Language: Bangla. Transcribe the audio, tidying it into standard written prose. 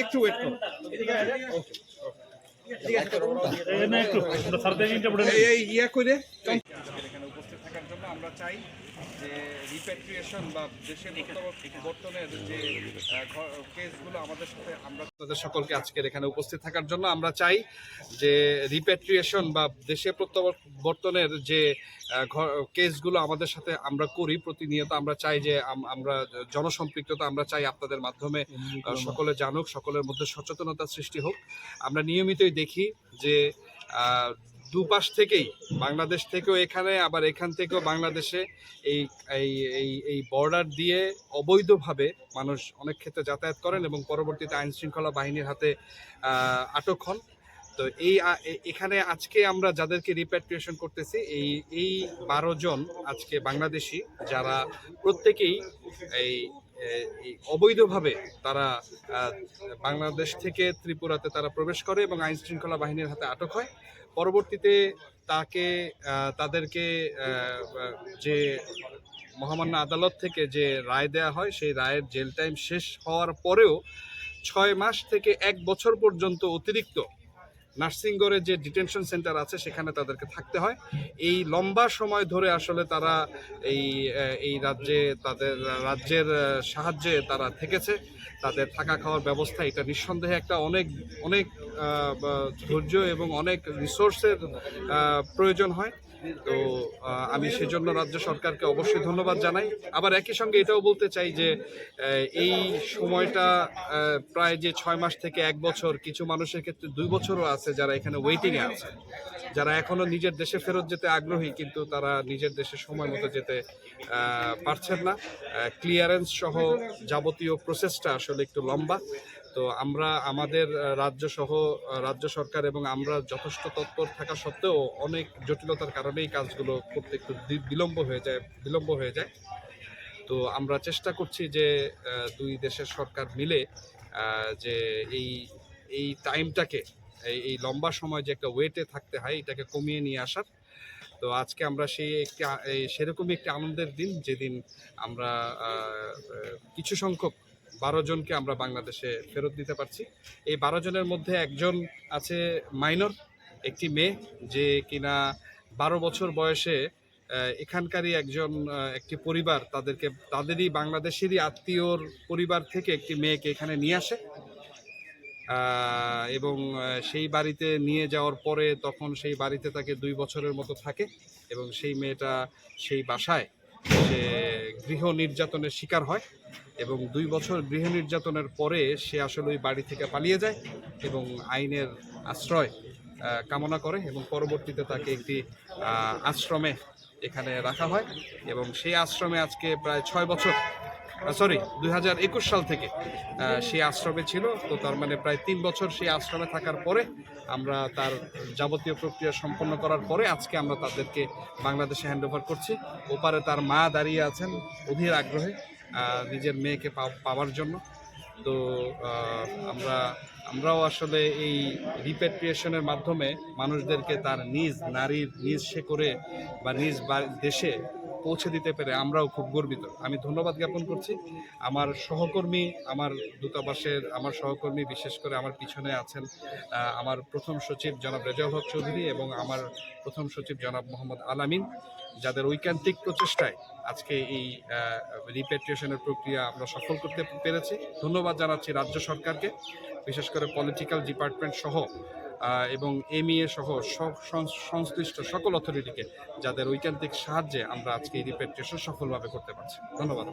একটু ওয়েট করুন। এখানে উপস্থিত থাকার জন্য আমরা চাই যে রিপ্যাট্রিয়েশন বা দেশের প্রত্যাবর্তনের যে কেসগুলো আমাদের সাথে, আমরা তাদের সকলকে আজকের এখানে উপস্থিত থাকার জন্য আমরা চাই যে রিপ্যাট্রিয়েশন বা দেশে প্রত্যাবর্তনের যে কেসগুলো আমাদের সাথে আমরা করি প্রতিনিয়ত। আমরা চাই যে আমরা জনসম্পৃক্ততা আমরা চাই আপনাদের মাধ্যমে সকলে জানুক, সকলের মধ্যে সচেতনতা সৃষ্টি হোক। আমরা নিয়মিতই দেখি যে দুপাশ থেকেই, বাংলাদেশ থেকেও এখানে, আবার এখান থেকেও বাংলাদেশে এই এই এই এই বর্ডার দিয়ে অবৈধভাবে মানুষ অনেক ক্ষেত্রে যাতায়াত করেন এবং পরবর্তীতে আইন শৃঙ্খলা বাহিনীর হাতে আটক হন। তো এখানে আজকে আমরা যাদেরকে রিপ্যাট্রিয়েশন করতেছি এই 12 জন আজকে বাংলাদেশি, যারা প্রত্যেকেই এই অবৈধভাবে তারা বাংলাদেশ থেকে ত্রিপুরাতে তারা প্রবেশ করে এবং আইন শৃঙ্খলা বাহিনীর হাতে আটক হয়। পরবর্তীতে তাদেরকে যে মহামান্য আদালত থেকে যে রায় দেয়া হয়, সেই রায়ের জেল টাইম শেষ হওয়ার পরেও 6 মাস থেকে 1 বছর পর্যন্ত অতিরিক্ত নার্সিংগড়ে যে ডিটেনশন সেন্টার আছে সেখানে তাদেরকে থাকতে হয়। এই লম্বা সময় ধরে আসলে তারা এই রাজ্যের সাহায্যে তারা থেকেছে। তাদের থাকা খাওয়ার ব্যবস্থা, এটা নিঃসন্দেহে একটা অনেক ধৈর্য এবং অনেক রিসোর্সের প্রয়োজন হয়। তো আমি সেজন্য রাজ্য সরকারকে অবশ্যই ধন্যবাদ জানাই। আবার একই সঙ্গে এটাও বলতে চাই যে এই সময়টা প্রায় যে 6 মাস থেকে 1 বছর, কিছু মানুষের ক্ষেত্রে 2 বছরও আছে যারা এখানে ওয়েটিংয়ে আছে, যারা এখনো নিজের দেশে ফেরত যেতে আগ্রহী কিন্তু তারা নিজের দেশে সময় মতো যেতে পারছেন না। ক্লিয়ারেন্স সহ যাবতীয় প্রসেসটা আসলে একটু লম্বা। তো আমরা আমাদের রাজ্য সরকার এবং আমরা যথেষ্ট তৎপর থাকা সত্ত্বেও অনেক জটিলতার কারণে এই কাজগুলো করতে একটু বিলম্ব হয়ে যায়। তো আমরা চেষ্টা করছি যে দুই দেশের সরকার মিলে যে এই টাইমটাকে, এই লম্বা সময় যে একটা ওয়েটে থাকতে হয়, এটাকে কমিয়ে নিয়ে আসার। তো আজকে আমরা সেরকমই একটি আনন্দের দিন, যেদিন আমরা কিছু সংখ্যক 12 জনকে আমরা বাংলাদেশে ফেরত দিতে পারছি। এই 12 জনের মধ্যে একজন আছে মাইনর, একটি মেয়ে যে কিনা 12 বছর বয়সে এখানকারই একটি পরিবার তাদেরই বাংলাদেশেরই আত্মীয়র পরিবার থেকে একটি মেয়েকে এখানে নিয়ে আসে এবং সেই বাড়িতে নিয়ে যাওয়ার পরে তখন সেই বাড়িতে তাকে 2 বছরের মতো থাকে এবং সেই মেয়েটা সেই বাসায় সে গৃহ নির্যাতনের শিকার হয় এবং 2 বছর গৃহ নির্যাতনের পরে সে আসলে ওই বাড়ি থেকে পালিয়ে যায় এবং আইনের আশ্রয় কামনা করে এবং পরবর্তীতে তাকে একটি আশ্রমে এখানে রাখা হয় এবং সেই আশ্রমে আজকে প্রায় 6 বছর 2021 সাল থেকে সেই আশ্রমে ছিল। তো তার মানে প্রায় 3 বছর সেই আশ্রমে থাকার পরে আমরা তার যাবতীয় প্রক্রিয়া সম্পন্ন করার পরে আজকে আমরা তাদেরকে বাংলাদেশে হ্যান্ডওভার করছি। ওপারে তার মা দাঁড়িয়ে আছেন অধীর আগ্রহে নিজের মেয়েকে পাওয়ার জন্য। তো আমরাও আসলে এই রিপ্যাট্রিয়েশনের মাধ্যমে মানুষদেরকে তার নিজ শেকড়ে বা নিজ দেশে পৌঁছে দিতে পেরে আমরাও খুব গর্বিত। আমি ধন্যবাদ জ্ঞাপন করছি আমার সহকর্মী, আমার দূতাবাসের আমার সহকর্মী, বিশেষ করে আমার পিছনে আছেন আমার প্রথম সচিব জনাব রেজাউল হক চৌধুরী এবং আমার প্রথম সচিব জনাব মোহাম্মদ আলামিন, যাদের ঐকান্তিক প্রচেষ্টায় আজকে এই রিপ্যাট্রিয়েশনের প্রক্রিয়া আমরা সফল করতে পেরেছি। ধন্যবাদ জানাচ্ছি রাজ্য সরকারকে, বিশেষ করে পলিটিক্যাল ডিপার্টমেন্ট সহ এবং এমইএ সহ সংশ্লিষ্ট সকল অথরিটিকে, যাদের ঐকান্তিক সাহায্যে আমরা আজকে এই রিপ্যাট্রিয়েশন সফলভাবে করতে পারছি। ধন্যবাদ।